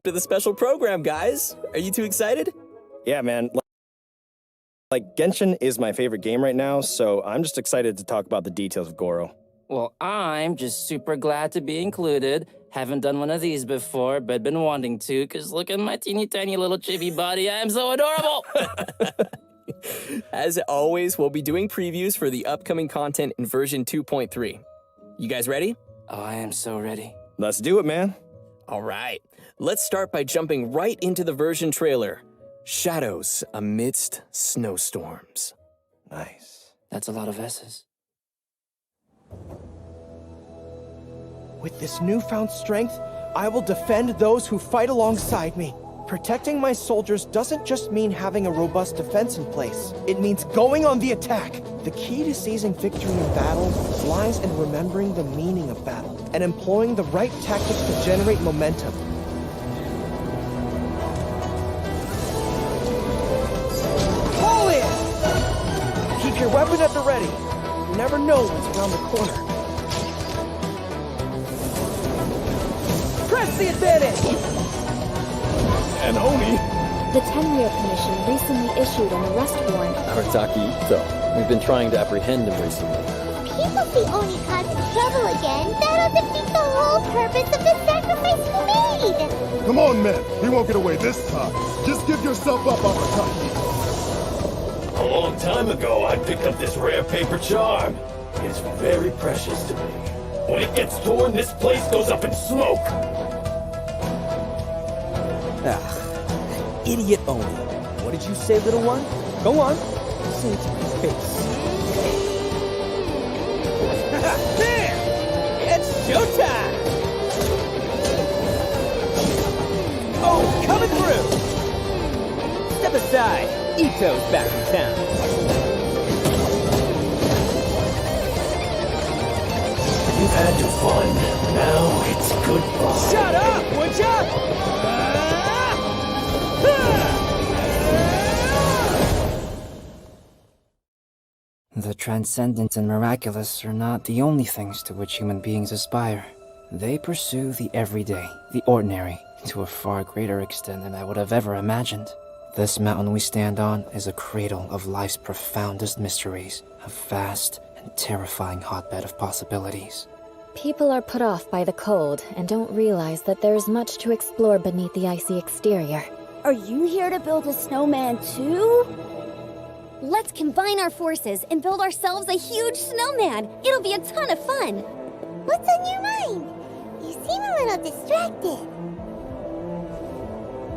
to the special program, guys. Are you two excited? Yeah, man. Like, Genshin is my favorite game right now, so I'm just excited to talk about the details of Goro. Well, I'm just super glad to be included. Haven't done one of these before, but been wanting to, because look at my teeny tiny little chibi body. I am so adorable! As always, we'll be doing previews for the upcoming content in version 2.3. You guys ready? Oh, I am so ready. Let's do it, man. All right. Let's start by jumping right into the version trailer. Shadows amidst snowstorms. Nice. That's a lot of S's. With this newfound strength, I will defend those who fight alongside me. Protecting my soldiers doesn't just mean having a robust defense in place. It means going on the attack. The key to seizing victory in battle lies in remembering the meaning of battle and employing the right tactics to generate momentum. Pull in! Keep your weapon at the ready. You never know what's around the corner. Press the advantage! And Oni! The 10-year commission recently issued an arrest warrant. Artaki Ito. We've been trying to apprehend him recently. People see Oni causing trouble again. That'll defeat the whole purpose of the sacrifice you made! Come on, men. He won't get away this time. Just give yourself up, Artaki. A long time ago, I picked up this rare paper charm. It's very precious to me. When it gets torn, this place goes up in smoke. Ah, idiot Oni. What did you say, little one? Go on. Say it to my face. There! It's showtime! Oh, coming through! Step aside. Ito's back in town. You've had your fun. Now it's goodbye. Shut up, would ya? The transcendent and miraculous are not the only things to which human beings aspire. They pursue the everyday, the ordinary, to a far greater extent than I would have ever imagined. This mountain we stand on is a cradle of life's profoundest mysteries, a vast and terrifying hotbed of possibilities. People are put off by the cold and don't realize that there is much to explore beneath the icy exterior. Are you here to build a snowman too? Let's combine our forces and build ourselves a huge snowman. It'll be a ton of fun. What's on your mind? You seem a little distracted.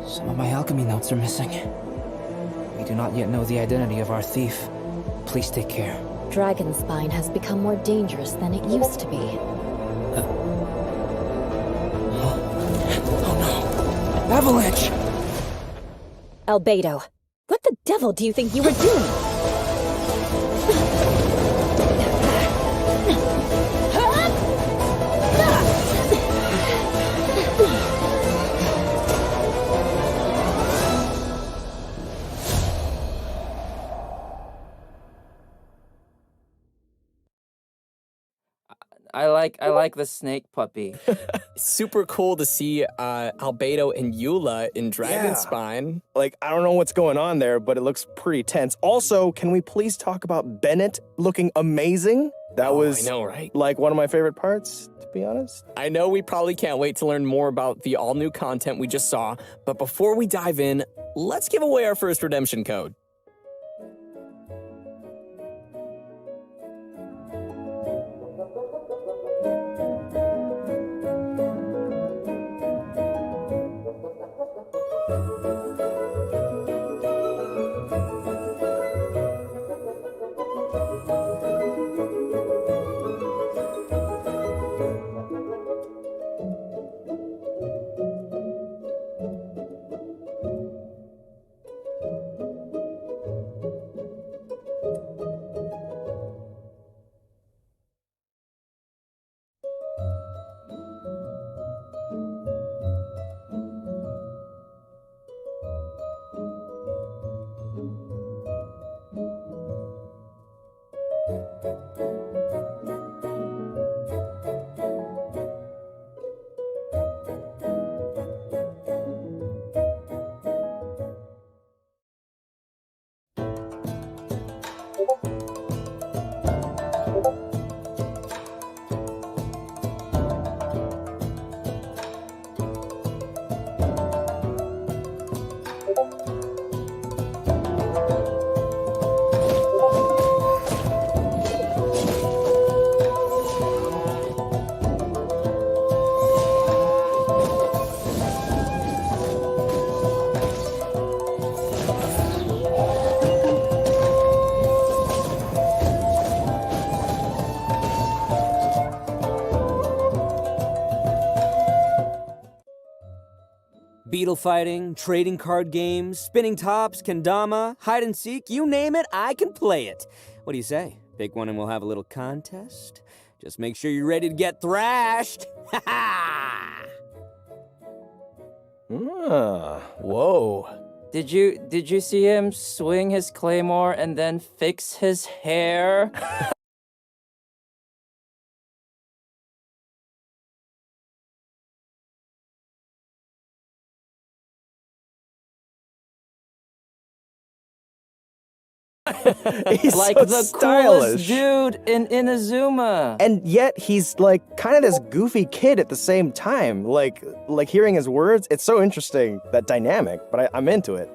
Some of my alchemy notes are missing. We do not yet know the identity of our thief. Please take care. Dragonspine has become more dangerous than it used to be. Oh no. Avalanche! Albedo, what the devil do you think you were doing? I like the snake puppy. Super cool to see Albedo and Eula in Dragonspine. Like, I don't know what's going on there, but it looks pretty tense. Also, can we please talk about Bennett looking amazing? That was, I know, right? Like, one of my favorite parts, to be honest. I know we probably can't wait to learn more about the all-new content we just saw, but before we dive in, let's give away our first redemption code. Beetle fighting, trading card games, spinning tops, kendama, hide and seek, you name it, I can play it. What do you say? Pick one and we'll have a little contest? Just make sure you're ready to get thrashed. Ha ha! Whoa. Did you see him swing his claymore and then fix his hair? He's Like so the stylish. coolest dude in Inazuma. And yet he's like kind of this goofy kid at the same time. Like hearing his words, it's so interesting, that dynamic, but I'm into it.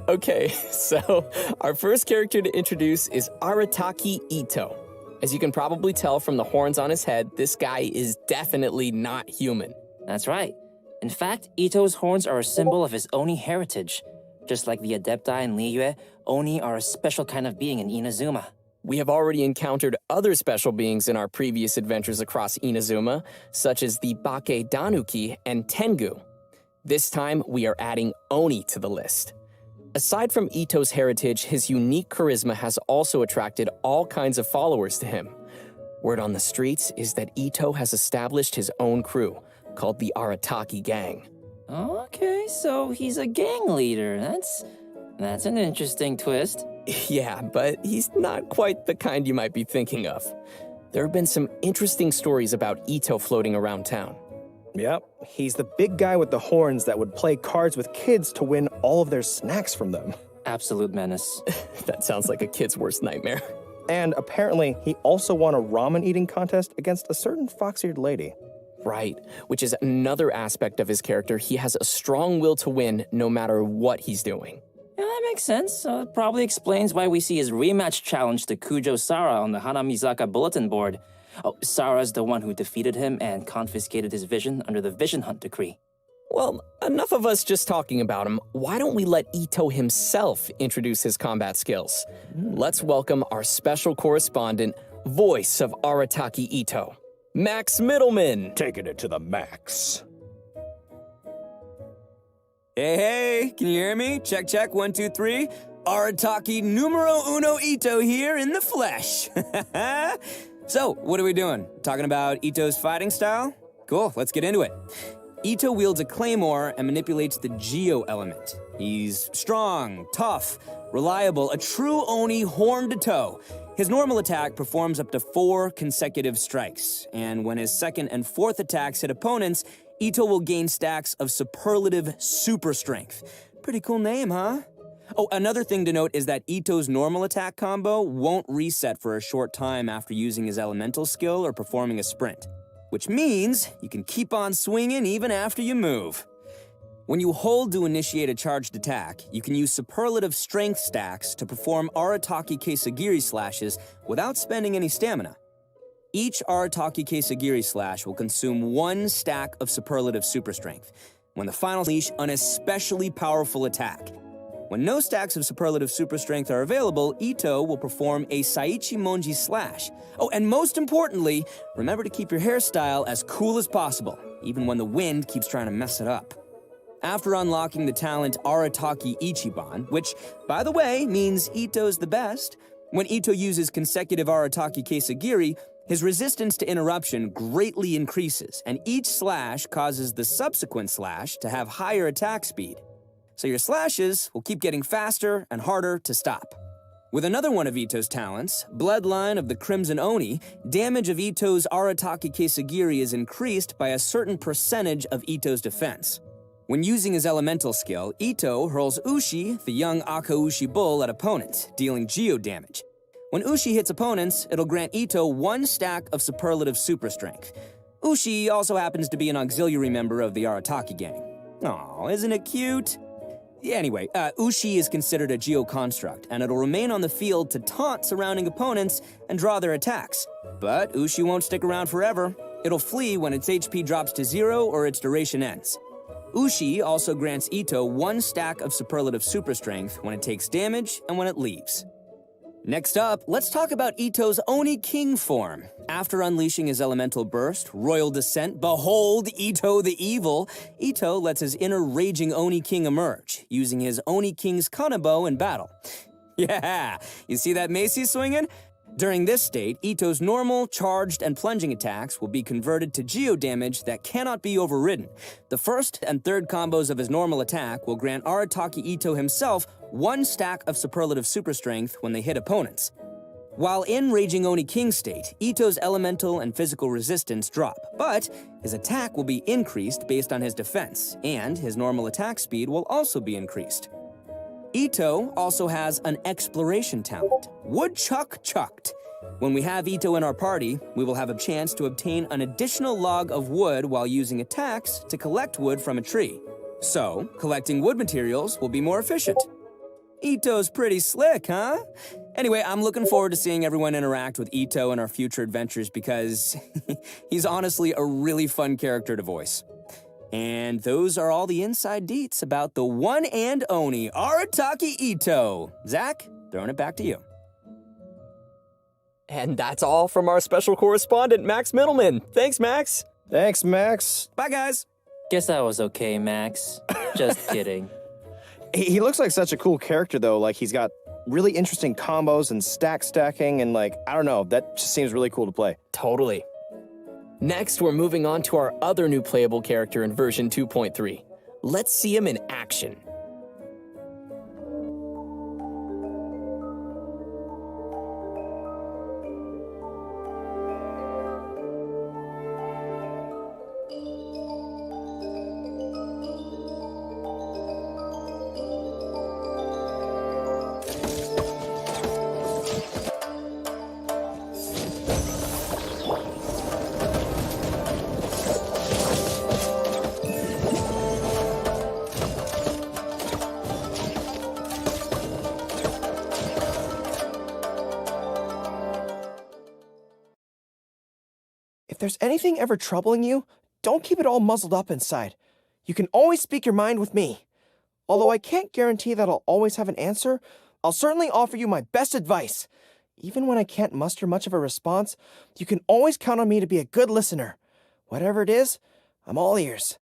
Okay, so our first character to introduce is Arataki Ito. As you can probably tell from the horns on his head, this guy is definitely not human. That's right. In fact, Ito's horns are a symbol of his Oni heritage. Just like the Adepti in Liyue, Oni are a special kind of being in Inazuma. We have already encountered other special beings in our previous adventures across Inazuma, such as the Bake Danuki and Tengu. This time, we are adding Oni to the list. Aside from Ito's heritage, his unique charisma has also attracted all kinds of followers to him. Word on the streets is that Ito has established his own crew, called the Arataki Gang. Okay, so he's a gang leader. That's an interesting twist. Yeah, but he's not quite the kind you might be thinking of. There have been some interesting stories about Ito floating around town. Yep, he's the big guy with the horns that would play cards with kids to win all of their snacks from them. Absolute menace. That sounds like a kid's worst nightmare. And apparently, he also won a ramen eating contest against a certain fox-eared lady. Right, which is another aspect of his character. He has a strong will to win no matter what he's doing. Yeah, that makes sense. It probably explains why we see his rematch challenge to Kujo Sara on the Hanamizaka bulletin board. Oh, Sara's the one who defeated him and confiscated his vision under the Vision Hunt decree. Well, enough of us just talking about him. Why don't we let Ito himself introduce his combat skills? Let's welcome our special correspondent, voice of Arataki Ito, Max Middleman. Taking it to the max. Hey, can you hear me? Check, check, 1, 2, 3. Arataki numero uno Ito here in the flesh. So, what are we doing? Talking about Ito's fighting style? Cool, let's get into it. Ito wields a claymore and manipulates the Geo element. He's strong, tough, reliable, a true Oni horn to toe. His normal attack performs up to 4 consecutive strikes, and when his second and fourth attacks hit opponents, Ito will gain stacks of superlative super strength. Pretty cool name, huh? Oh, another thing to note is that Ito's normal attack combo won't reset for a short time after using his elemental skill or performing a sprint, which means you can keep on swinging even after you move. When you hold to initiate a charged attack, you can use superlative strength stacks to perform Arataki Keisagiri slashes without spending any stamina. Each Arataki Keisagiri slash will consume 1 stack of superlative super strength. When the final unleash an especially powerful attack. When no stacks of superlative super strength are available, Ito will perform a Saichi Monji slash. Oh, and most importantly, remember to keep your hairstyle as cool as possible, even when the wind keeps trying to mess it up. After unlocking the talent Arataki Ichiban, which, by the way, means Ito's the best, when Ito uses consecutive Arataki Keisagiri, his resistance to interruption greatly increases, and each slash causes the subsequent slash to have higher attack speed. So your slashes will keep getting faster and harder to stop. With another one of Ito's talents, Bloodline of the Crimson Oni, damage of Ito's Arataki Keisagiri is increased by a certain percentage of Ito's defense. When using his elemental skill, Ito hurls Ushi, the young Akaushi bull, at opponents, dealing geo damage. When Ushi hits opponents, it'll grant Ito 1 stack of superlative super strength. Ushi also happens to be an auxiliary member of the Arataki gang. Aw, isn't it cute? Anyway, Ushi is considered a geo-construct, and it'll remain on the field to taunt surrounding opponents and draw their attacks. But Ushi won't stick around forever. It'll flee when its HP drops to 0 or its duration ends. Ushi also grants Ito 1 stack of superlative super strength when it takes damage and when it leaves. Next up, let's talk about Ito's Oni King form. After unleashing his elemental burst, Royal Descent, behold Ito the Evil, Ito lets his inner raging Oni King emerge, using his Oni King's Kanabo in battle. Yeah, you see that mace he's swinging? During this state, Ito's normal, charged, and plunging attacks will be converted to geo damage that cannot be overridden. The first and third combos of his normal attack will grant Arataki Ito himself 1 stack of superlative super strength when they hit opponents. While in Raging Oni King state, Ito's elemental and physical resistance drop, but his attack will be increased based on his defense, and his normal attack speed will also be increased. Ito also has an exploration talent, Woodchuck Chucked. When we have Ito in our party, we will have a chance to obtain an additional log of wood while using attacks to collect wood from a tree. So, collecting wood materials will be more efficient. Ito's pretty slick, huh? Anyway, I'm looking forward to seeing everyone interact with Ito in our future adventures because he's honestly a really fun character to voice. And those are all the inside deets about the one and only Arataki Ito. Zach, throwing it back to you. And that's all from our special correspondent, Max Middleman. Thanks, Max. Thanks, Max. Bye, guys. Guess that was okay, Max. Just kidding. He looks like such a cool character, though. Like, he's got really interesting combos and stacking, and like, I don't know, that just seems really cool to play. Totally. Next, we're moving on to our other new playable character in version 2.3. Let's see him in action. If there's anything ever troubling you, don't keep it all muzzled up inside. You can always speak your mind with me. Although I can't guarantee that I'll always have an answer, I'll certainly offer you my best advice. Even when I can't muster much of a response, you can always count on me to be a good listener. Whatever it is, I'm all ears.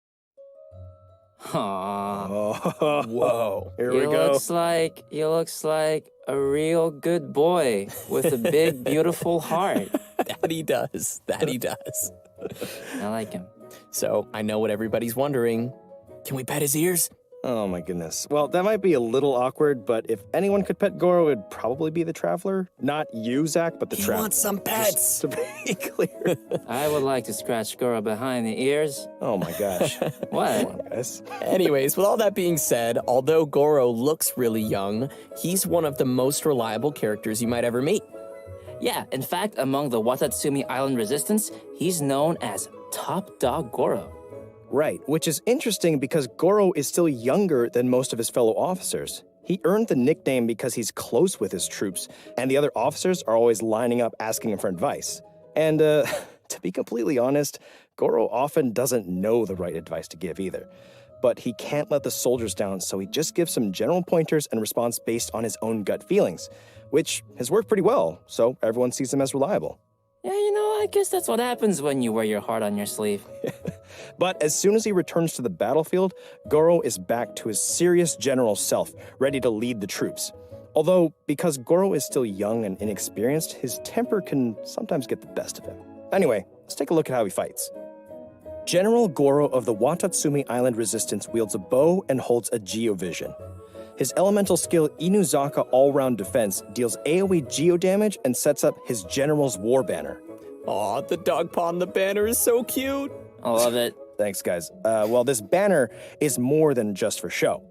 Aww. Whoa. Here we go. He looks like a real good boy with a big, beautiful heart. That he does. I like him. So, I know what everybody's wondering. Can we pet his ears? Oh my goodness. Well, that might be a little awkward, but if anyone could pet Goro, it'd probably be the Traveler. Not you, Zach, but the Traveler. He wants some pets. Just to be clear. I would like to scratch Goro behind the ears. Oh my gosh. What? Come on, guys. Anyways, with all that being said, although Goro looks really young, he's one of the most reliable characters you might ever meet. Yeah, in fact, among the Watatsumi Island Resistance, he's known as Top Dog Goro. Right, which is interesting because Goro is still younger than most of his fellow officers. He earned the nickname because he's close with his troops, and the other officers are always lining up asking him for advice. And to be completely honest, Goro often doesn't know the right advice to give either. But he can't let the soldiers down, so he just gives some general pointers and responds based on his own gut feelings, which has worked pretty well, so everyone sees him as reliable. Yeah, I guess that's what happens when you wear your heart on your sleeve. But as soon as he returns to the battlefield, Goro is back to his serious general self, ready to lead the troops. Although, because Goro is still young and inexperienced, his temper can sometimes get the best of him. Anyway, let's take a look at how he fights. General Goro of the Watatsumi Island Resistance wields a bow and holds a Geovision. His elemental skill Inuzaka All-Round Defense deals AoE geo damage and sets up his General's War Banner. Aw, the dog paw on the banner is so cute. I love it. Thanks, guys. Well, this banner is more than just for show.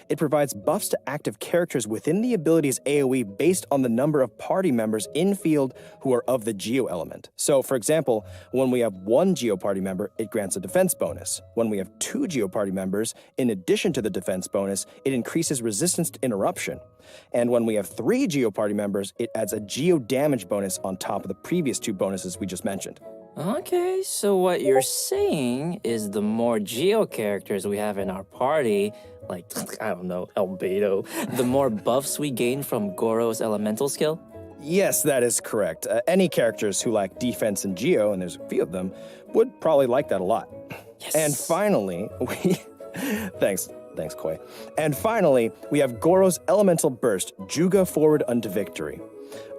It provides buffs to active characters within the ability's AoE based on the number of party members in field who are of the Geo element. So, for example, when we have one Geo party member, it grants a defense bonus. When we have two Geo party members, in addition to the defense bonus, it increases resistance to interruption. And when we have three Geo party members, it adds a Geo damage bonus on top of the previous two bonuses we just mentioned. Okay, so what you're saying is the more Geo characters we have in our party, like, I don't know, Albedo, the more buffs we gain from Goro's elemental skill? Yes, that is correct. Any characters who lack defense in Geo, and there's a few of them, would probably like that a lot. Yes. And finally, Thanks, Koi. And finally, we have Goro's elemental burst, Juga Forward unto Victory.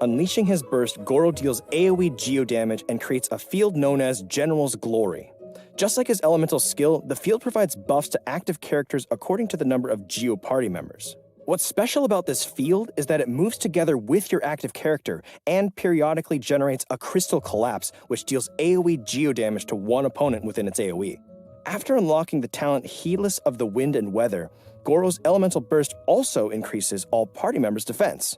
Unleashing his burst, Goro deals AoE Geo damage and creates a field known as General's Glory. Just like his elemental skill, the field provides buffs to active characters according to the number of Geo party members. What's special about this field is that it moves together with your active character and periodically generates a crystal collapse, which deals AoE Geo damage to one opponent within its AoE. After unlocking the talent Heedless of the Wind and Weather, Goro's elemental burst also increases all party members' defense.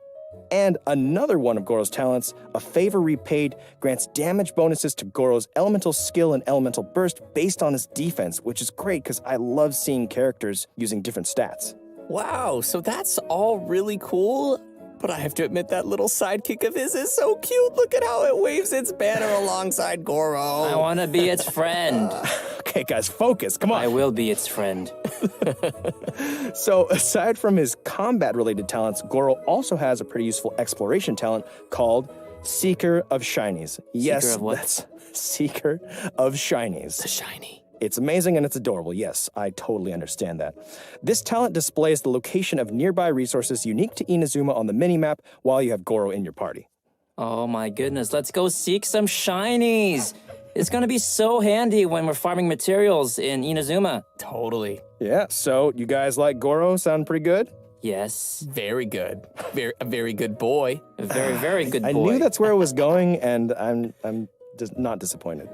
And another one of Goro's talents, a Favor Repaid, grants damage bonuses to Goro's elemental skill and elemental burst based on his defense, which is great because I love seeing characters using different stats. Wow, so that's all really cool, but I have to admit that little sidekick of his is so cute. Look at how it waves its banner alongside Goro. I want to be its friend. Okay, guys, focus, come on. I will be its friend. So, aside from his combat-related talents, Goro also has a pretty useful exploration talent called Seeker of Shinies. Yes, Seeker of what? That's Seeker of Shinies. The shiny. It's amazing and it's adorable, yes, I totally understand that. This talent displays the location of nearby resources unique to Inazuma on the minimap while you have Goro in your party. Oh my goodness, let's go seek some shinies. It's gonna be so handy when we're farming materials in Inazuma. Totally. Yeah, so you guys like Goro? Sound pretty good? Yes. Very good. A very good boy. A very, very good boy. I knew that's where it was going, and I'm just not disappointed.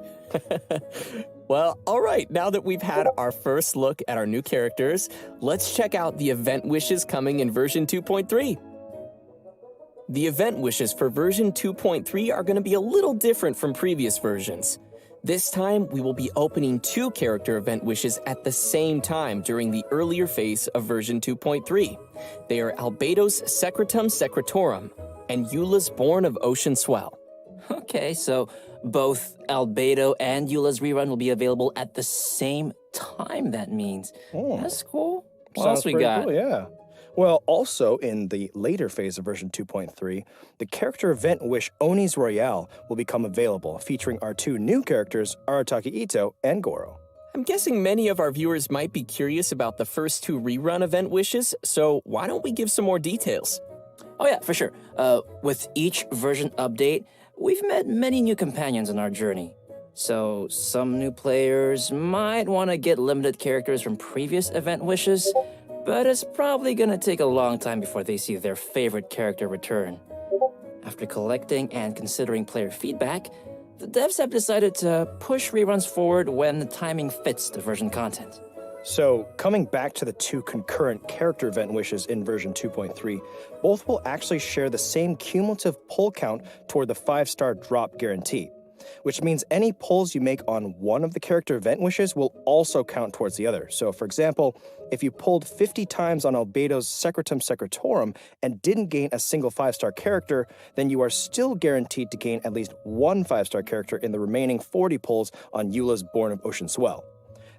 Well, all right, now that we've had our first look at our new characters, let's check out the event wishes coming in version 2.3. The event wishes for version 2.3 are going to be a little different from previous versions. This time, we will be opening 2 character event wishes at the same time during the earlier phase of version 2.3. They are Albedo's Secretum Secretorum and Eula's Born of Ocean Swell. Okay, so both Albedo and Eula's rerun will be available at the same time, that means. That's cool. What else we got? Cool, yeah. Well, also in the later phase of version 2.3, the character event wish Oni's Royale will become available, featuring our 2 new characters, Arataki Ito and Goro. I'm guessing many of our viewers might be curious about the first 2 rerun event wishes, so why don't we give some more details? Oh yeah, for sure. With each version update, we've met many new companions on our journey. So some new players might want to get limited characters from previous event wishes, but it's probably gonna take a long time before they see their favorite character return. After collecting and considering player feedback, the devs have decided to push reruns forward when the timing fits the version content. So, coming back to the 2 concurrent character event wishes in version 2.3, both will actually share the same cumulative pull count toward the 5-star drop guarantee, which means any pulls you make on one of the character event wishes will also count towards the other. So, for example, if you pulled 50 times on Albedo's Secretum Secretorum and didn't gain a single 5-star character, then you are still guaranteed to gain at least 1 5-star character in the remaining 40 pulls on Eula's Born of Ocean Swell.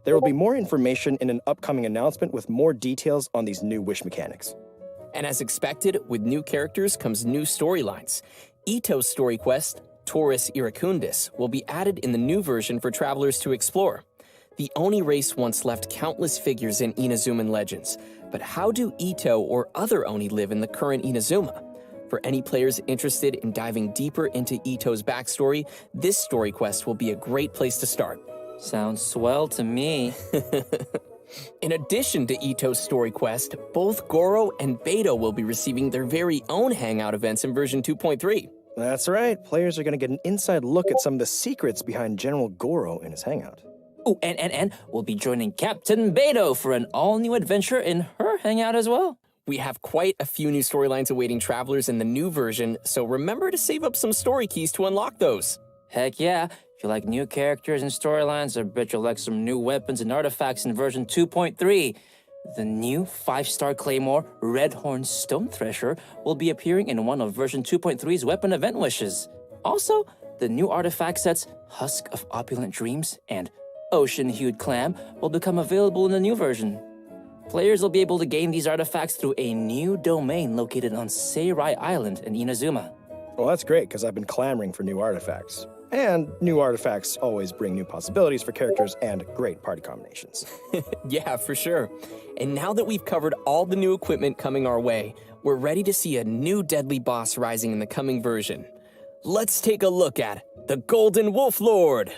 There will be more information in an upcoming announcement with more details on these new wish mechanics. And as expected, with new characters comes new storylines. Ito's story quest, Taurus Iracundus, will be added in the new version for travelers to explore. The Oni race once left countless figures in Inazuman legends, but how do Ito or other Oni live in the current Inazuma? For any players interested in diving deeper into Ito's backstory, this story quest will be a great place to start. Sounds swell to me. In addition to Ito's story quest, both Goro and Beto will be receiving their very own hangout events in version 2.3. That's right, players are going to get an inside look at some of the secrets behind General Goro in his hangout. Oh, and we'll be joining Captain Beto for an all-new adventure in her hangout as well. We have quite a few new storylines awaiting travelers in the new version, so remember to save up some story keys to unlock those. Heck yeah. If you like new characters and storylines, I bet you'll like some new weapons and artifacts in version 2.3. The new 5-star Claymore Redhorn Stone Thresher will be appearing in one of version 2.3's weapon event wishes. Also, the new artifact sets Husk of Opulent Dreams and Ocean-Hued Clam will become available in the new version. Players will be able to gain these artifacts through a new domain located on Seirai Island in Inazuma. Well, that's great, because I've been clamoring for new artifacts. And new artifacts always bring new possibilities for characters and great party combinations. Yeah, for sure. And now that we've covered all the new equipment coming our way, we're ready to see a new deadly boss rising in the coming version. Let's take a look at the Golden Wolf Lord.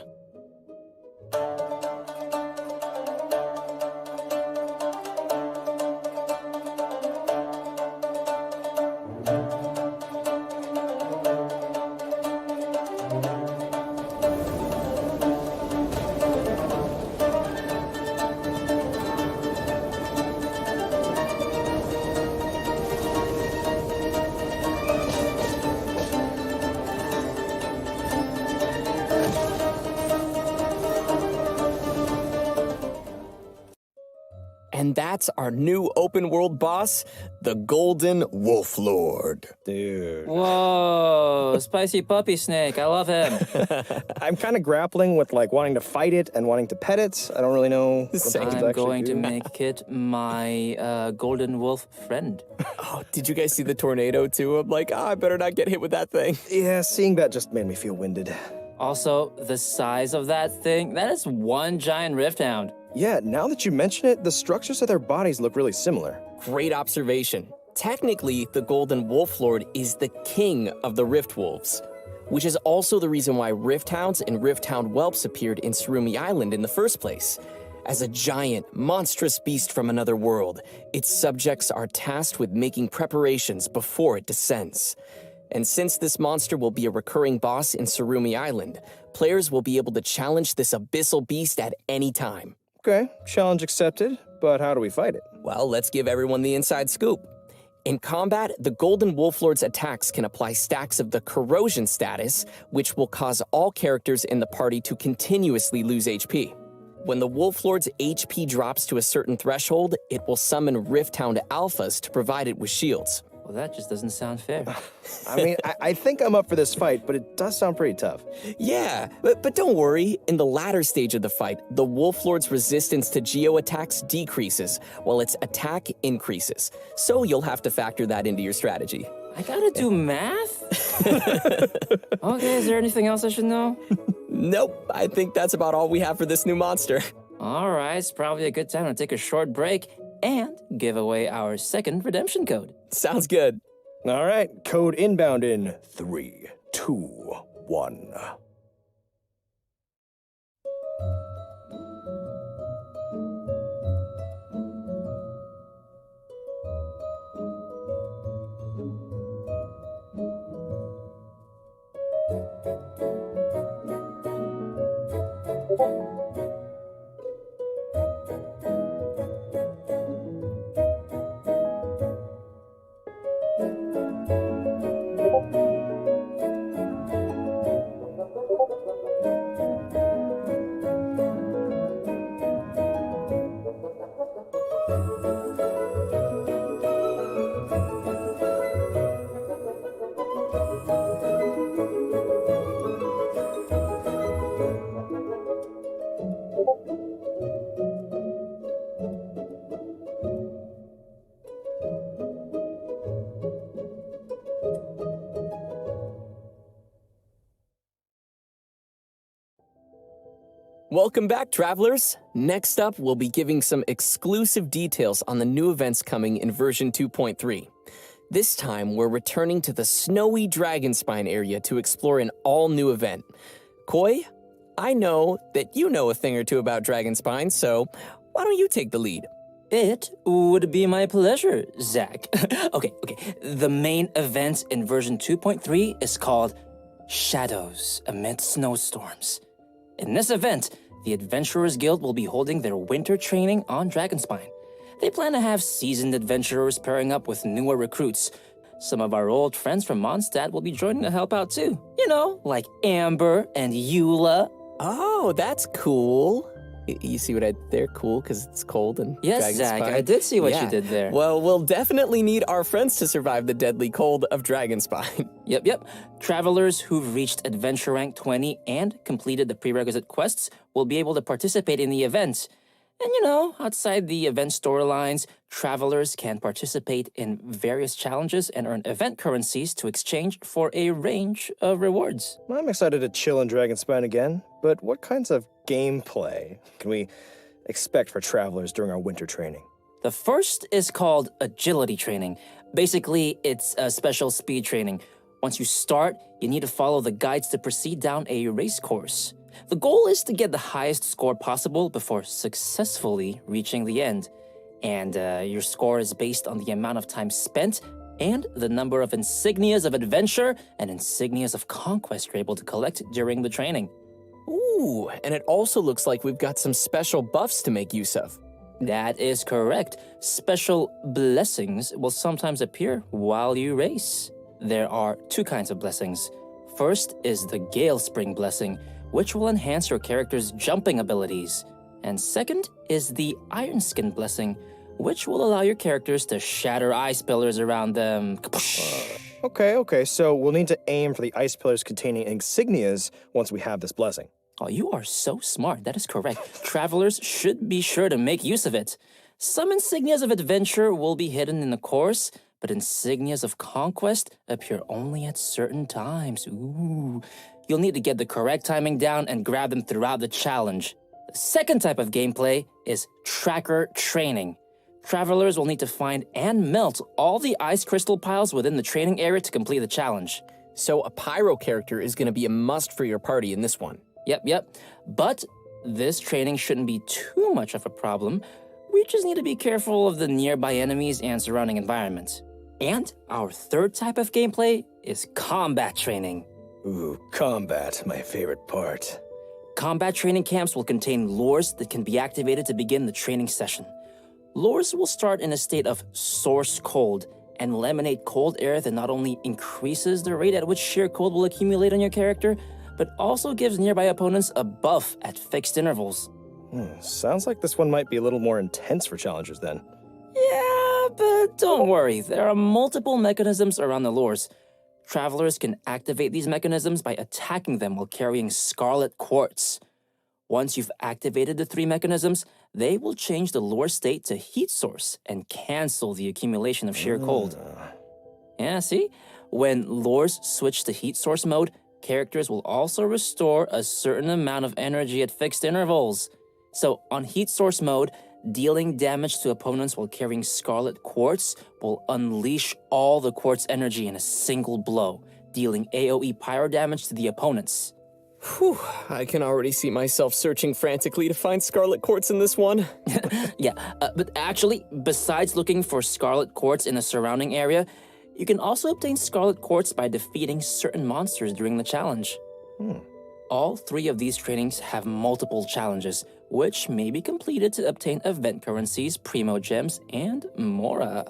And that's our new open world boss, the Golden Wolf Lord. Dude. Whoa, spicy puppy snake. I love him. I'm kind of grappling with wanting to fight it and wanting to pet it. I don't really know what Same. to I'm actually going do. to make it my golden wolf friend. Oh, did you guys see the tornado too? I'm like, I better not get hit with that thing. Yeah, seeing that just made me feel winded. Also, the size of that thing, that is one giant rift hound. Yeah, now that you mention it, the structures of their bodies look really similar. Great observation. Technically, the Golden Wolf Lord is the king of the Rift Wolves, which is also the reason why Rift Hounds and Rift Hound whelps appeared in Surumi Island in the first place. As a giant, monstrous beast from another world, its subjects are tasked with making preparations before it descends. And since this monster will be a recurring boss in Surumi Island, players will be able to challenge this abyssal beast at any time. Okay, challenge accepted, but how do we fight it? Well, let's give everyone the inside scoop. In combat, the Golden Wolf Lord's attacks can apply stacks of the corrosion status, which will cause all characters in the party to continuously lose HP. When the Wolf Lord's HP drops to a certain threshold, it will summon Rift Hound alphas to provide it with shields. Well, that just doesn't sound fair. I mean, I think I'm up for this fight, but it does sound pretty tough. Yeah, but don't worry. In the latter stage of the fight, the Wolf Lord's resistance to geo attacks decreases, while its attack increases. So you'll have to factor that into your strategy. I gotta do math? Okay, is there anything else I should know? Nope, I think that's about all we have for this new monster. All right, it's probably a good time to take a short break and give away our second redemption code. Sounds good. All right, code inbound in 3, 2, 1. Welcome back, travelers. Next up, we'll be giving some exclusive details on the new events coming in version 2.3. This time, we're returning to the snowy Dragonspine area to explore an all-new event. Koi, I know that you know a thing or two about Dragonspine, so why don't you take the lead? It would be my pleasure, Zach. Okay. The main event in version 2.3 is called Shadows Amid Snowstorms. In this event, the Adventurers Guild will be holding their winter training on Dragonspine. They plan to have seasoned adventurers pairing up with newer recruits. Some of our old friends from Mondstadt will be joining to help out too. You know, like Amber and Eula. Oh, that's cool. You see what I did there? Cool, because it's cold and Yes, Zach, Dragonspine. I did see what you did there. Well, we'll definitely need our friends to survive the deadly cold of Dragonspine. Yep. Travelers who've reached Adventure Rank 20 and completed the prerequisite quests will be able to participate in the event. And outside the event storylines, travelers can participate in various challenges and earn event currencies to exchange for a range of rewards. I'm excited to chill in Dragonspine again, but what kinds of gameplay can we expect for travelers during our winter training? The first is called agility training. Basically, it's a special speed training. Once you start, you need to follow the guides to proceed down a race course. The goal is to get the highest score possible before successfully reaching the end. And your score is based on the amount of time spent and the number of insignias of adventure and insignias of conquest you're able to collect during the training. Ooh, and it also looks like we've got some special buffs to make use of. That is correct. Special blessings will sometimes appear while you race. There are two kinds of blessings. First is the Gale Spring blessing, which will enhance your character's jumping abilities. And second is the Iron Skin blessing, which will allow your characters to shatter ice pillars around them. Okay, so we'll need to aim for the ice pillars containing insignias once we have this blessing. Oh, you are so smart. That is correct. Travelers should be sure to make use of it. Some insignias of adventure will be hidden in the course, but insignias of conquest appear only at certain times. Ooh. You'll need to get the correct timing down and grab them throughout the challenge. The second type of gameplay is tracker training. Travelers will need to find and melt all the ice crystal piles within the training area to complete the challenge. So a pyro character is going to be a must for your party in this one. Yep. But this training shouldn't be too much of a problem. We just need to be careful of the nearby enemies and surrounding environment. And our third type of gameplay is combat training. Ooh, combat, my favorite part. Combat training camps will contain lures that can be activated to begin the training session. Lures will start in a state of source cold and will emanate cold air that not only increases the rate at which sheer cold will accumulate on your character, but also gives nearby opponents a buff at fixed intervals. Sounds like this one might be a little more intense for challengers then. Yeah, but don't worry, there are multiple mechanisms around the lures. Travelers can activate these mechanisms by attacking them while carrying Scarlet Quartz. Once you've activated the three mechanisms, they will change the lure state to heat source and cancel the accumulation of sheer cold. Yeah, see? When lures switch to heat source mode, characters will also restore a certain amount of energy at fixed intervals. So on heat source mode, dealing damage to opponents while carrying Scarlet Quartz will unleash all the quartz energy in a single blow, dealing AoE pyro damage to the opponents. Whew, I can already see myself searching frantically to find Scarlet Quartz in this one. But actually, besides looking for Scarlet Quartz in the surrounding area, you can also obtain Scarlet Quartz by defeating certain monsters during the challenge. All three of these trainings have multiple challenges, which may be completed to obtain event currencies, primo gems, and more.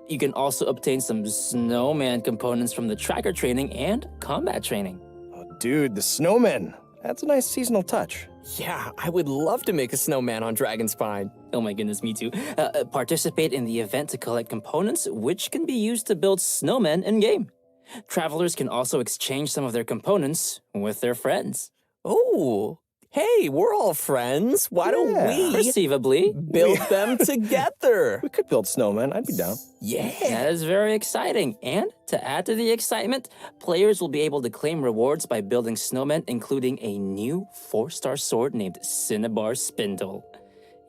You can also obtain some snowman components from the tracker training and combat training. Dude, the snowmen. That's a nice seasonal touch. Yeah, I would love to make a snowman on Dragonspine. Oh my goodness, me too. Participate in the event to collect components, which can be used to build snowmen in-game. Travelers can also exchange some of their components with their friends. Oh, hey, we're all friends. Why don't we perceivably build them together? We could build snowmen. I'd be down. Yeah. That is very exciting. And to add to the excitement, players will be able to claim rewards by building snowmen, including a new 4-star sword named Cinnabar Spindle.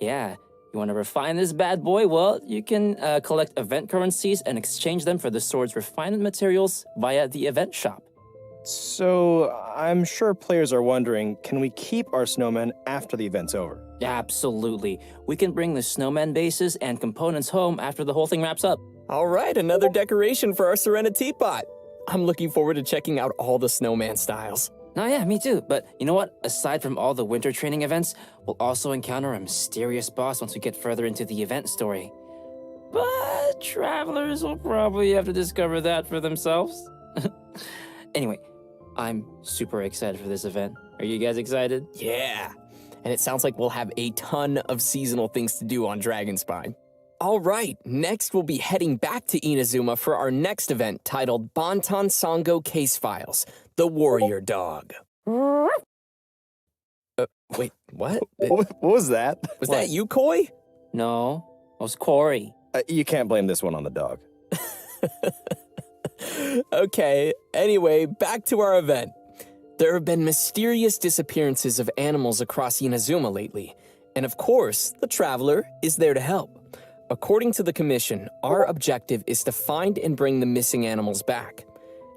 Yeah, you want to refine this bad boy? Well, you can collect event currencies and exchange them for the sword's refinement materials via the event shop. So, I'm sure players are wondering, can we keep our snowmen after the event's over? Absolutely. We can bring the snowman bases and components home after the whole thing wraps up. All right, another decoration for our Serena teapot. I'm looking forward to checking out all the snowman styles. Oh yeah, me too. But you know what? Aside from all the winter training events, we'll also encounter a mysterious boss once we get further into the event story. But travelers will probably have to discover that for themselves. Anyway, I'm super excited for this event. Are you guys excited? Yeah, and it sounds like we'll have a ton of seasonal things to do on Dragonspine. All right, next we'll be heading back to Inazuma for our next event titled Bantan Sango Case Files, The Warrior Dog. Wait, what? What was that? Was that you, Koi? No, it was Corey. You can't blame this one on the dog. Okay, anyway, back to our event. There have been mysterious disappearances of animals across Inazuma lately, and of course, the Traveler is there to help. According to the Commission, our objective is to find and bring the missing animals back.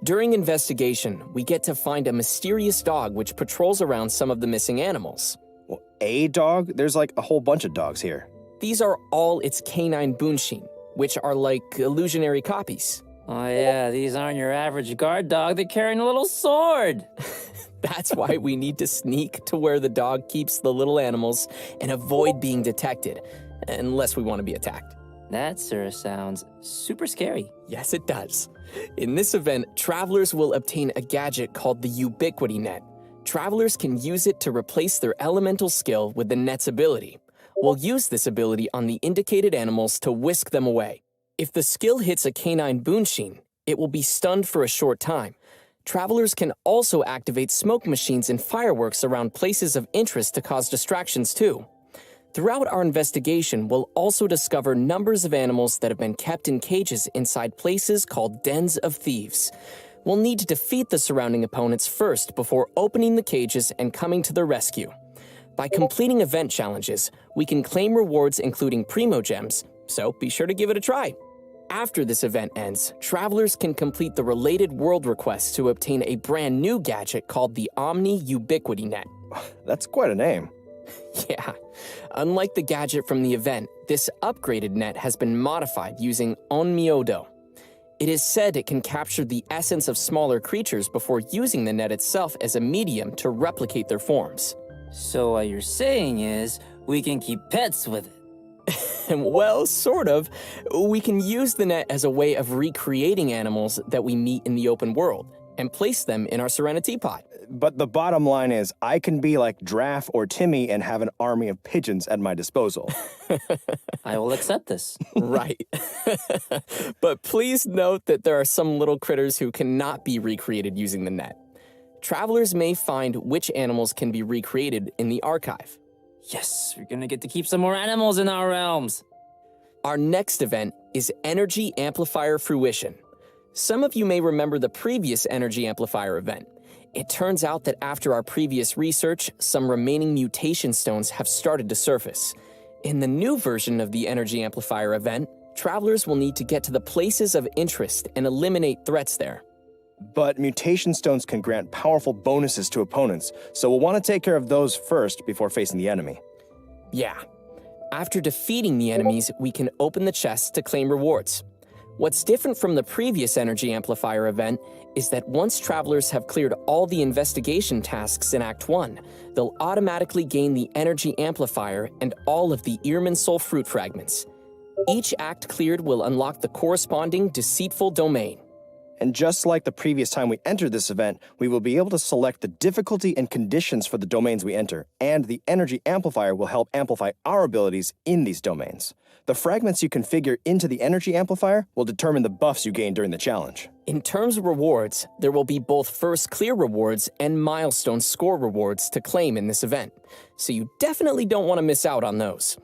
During investigation, we get to find a mysterious dog which patrols around some of the missing animals. Well, a dog? There's like a whole bunch of dogs here. These are all its canine bunshin, which are like illusionary copies. Oh yeah, these aren't your average guard dog. They're carrying a little sword. That's why we need to sneak to where the dog keeps the little animals and avoid being detected, unless we want to be attacked. That, sir, sounds super scary. Yes, it does. In this event, travelers will obtain a gadget called the Ubiquity Net. Travelers can use it to replace their elemental skill with the net's ability. We'll use this ability on the indicated animals to whisk them away. If the skill hits a canine bunshin, it will be stunned for a short time. Travelers can also activate smoke machines and fireworks around places of interest to cause distractions too. Throughout our investigation, we'll also discover numbers of animals that have been kept in cages inside places called dens of thieves. We'll need to defeat the surrounding opponents first before opening the cages and coming to their rescue. By completing event challenges, we can claim rewards including Primo Gems, so be sure to give it a try. After this event ends, travelers can complete the related world requests to obtain a brand new gadget called the Omni Ubiquity Net. That's quite a name. Yeah. Unlike the gadget from the event, this upgraded net has been modified using Onmyodo. It is said it can capture the essence of smaller creatures before using the net itself as a medium to replicate their forms. So what you're saying is, we can keep pets with it. Well, sort of. We can use the net as a way of recreating animals that we meet in the open world and place them in our Serenity Pod. But the bottom line is, I can be like Draff or Timmy and have an army of pigeons at my disposal. I will accept this. Right. But please note that there are some little critters who cannot be recreated using the net. Travelers may find which animals can be recreated in the archive. Yes, we're gonna get to keep some more animals in our realms. Our next event is Energy Amplifier Fruition. Some of you may remember the previous Energy Amplifier event. It turns out that after our previous research, some remaining mutation stones have started to surface. In the new version of the Energy Amplifier event, travelers will need to get to the places of interest and eliminate threats there. But mutation stones can grant powerful bonuses to opponents, so we'll want to take care of those first before facing the enemy. Yeah. After defeating the enemies, we can open the chests to claim rewards. What's different from the previous Energy Amplifier event is that once travelers have cleared all the investigation tasks in Act 1, they'll automatically gain the Energy Amplifier and all of the Earman Soul Fruit fragments. Each act cleared will unlock the corresponding deceitful domain. And just like the previous time we entered this event, we will be able to select the difficulty and conditions for the domains we enter, and the Energy Amplifier will help amplify our abilities in these domains. The fragments you configure into the Energy Amplifier will determine the buffs you gain during the challenge. In terms of rewards, there will be both first clear rewards and milestone score rewards to claim in this event, so you definitely don't want to miss out on those.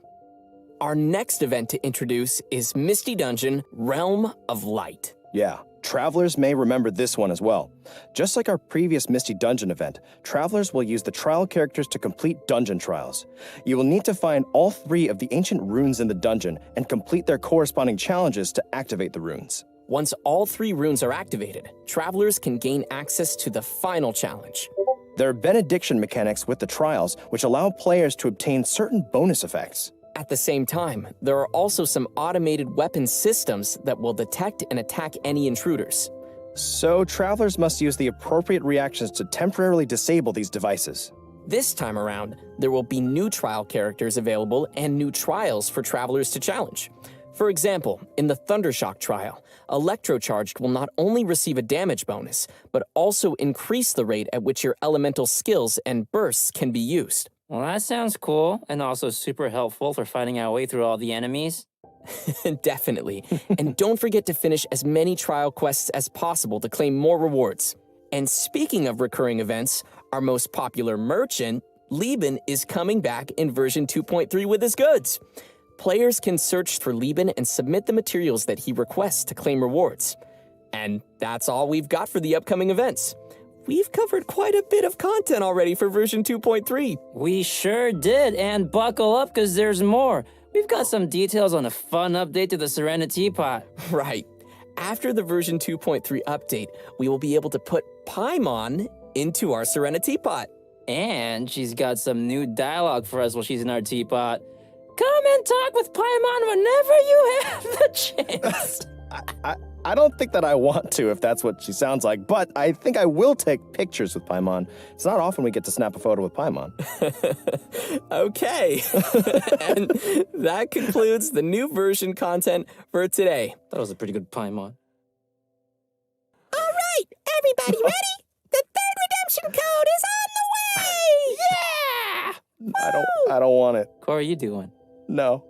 Our next event to introduce is Misty Dungeon Realm of Light. Yeah. Travelers may remember this one as well. Just like our previous Misty Dungeon event, travelers will use the trial characters to complete dungeon trials. You will need to find all 3 of the ancient runes in the dungeon and complete their corresponding challenges to activate the runes. Once all 3 runes are activated, travelers can gain access to the final challenge. There are benediction mechanics with the trials, which allow players to obtain certain bonus effects. At the same time, there are also some automated weapon systems that will detect and attack any intruders. So travelers must use the appropriate reactions to temporarily disable these devices. This time around, there will be new trial characters available and new trials for travelers to challenge. For example, in the Thundershock trial, Electrocharged will not only receive a damage bonus, but also increase the rate at which your elemental skills and bursts can be used. Well, that sounds cool, and also super helpful for finding our way through all the enemies. Definitely. And don't forget to finish as many trial quests as possible to claim more rewards. And speaking of recurring events, our most popular merchant, Lieben is coming back in version 2.3 with his goods. Players can search for Lieben and submit the materials that he requests to claim rewards. And that's all we've got for the upcoming events. We've covered quite a bit of content already for version 2.3. We sure did, and buckle up because there's more. We've got some details on a fun update to the Serenity Pot. Right. After the version 2.3 update, we will be able to put Paimon into our Serenity Pot. And she's got some new dialogue for us while she's in our teapot. Come and talk with Paimon whenever you have the chance. I don't think that I want to, if that's what she sounds like, but I think I will take pictures with Paimon. It's not often we get to snap a photo with Paimon. Okay. And that concludes the new version content for today. That was a pretty good Paimon. All right, everybody ready? The third redemption code is on the way! Yeah! I don't want it. Corey, you doing? No.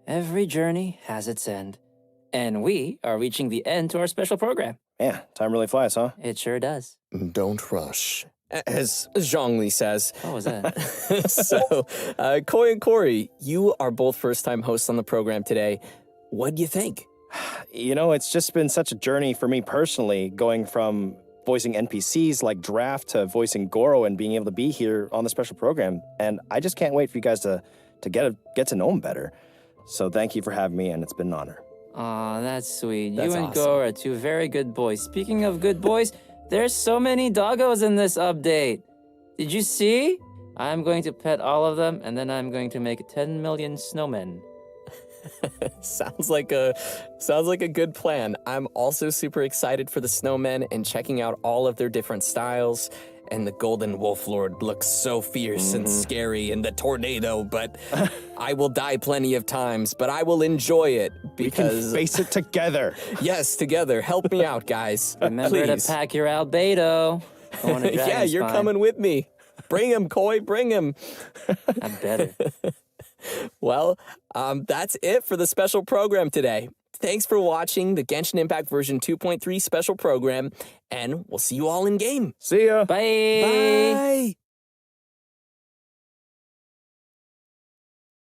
Every journey has its end. And we are reaching the end to our special program. Yeah, time really flies, huh? It sure does. Don't rush. As Zhongli says. What was that? So, Koi and Corey, you are both first-time hosts on the program today. What do you think? You know, it's just been such a journey for me personally, going from voicing NPCs like Draft to voicing Goro and being able to be here on the special program. And I just can't wait for you guys to get to know him better. So thank you for having me, and it's been an honor. Aw, that's sweet. That's you and awesome. Goro are two very good boys. Speaking of good boys, there's so many doggos in this update. Did you see? I'm going to pet all of them, and then I'm going to make 10 million snowmen. Sounds like a good plan. I'm also super excited for the snowmen and checking out all of their different styles. And the Golden Wolf Lord looks so fierce and scary in the tornado, but I will die plenty of times, but I will enjoy it because... We can face it together. Yes, together. Help me out, guys. Remember Please. to pack your albedo. Going to Yeah, Dragon's you're Spine. coming with me. Bring him, Koi, bring him. I better. Well, that's it for the special program today. Thanks for watching the Genshin Impact version 2.3 special program, and we'll see you all in game. See ya. Bye. Bye.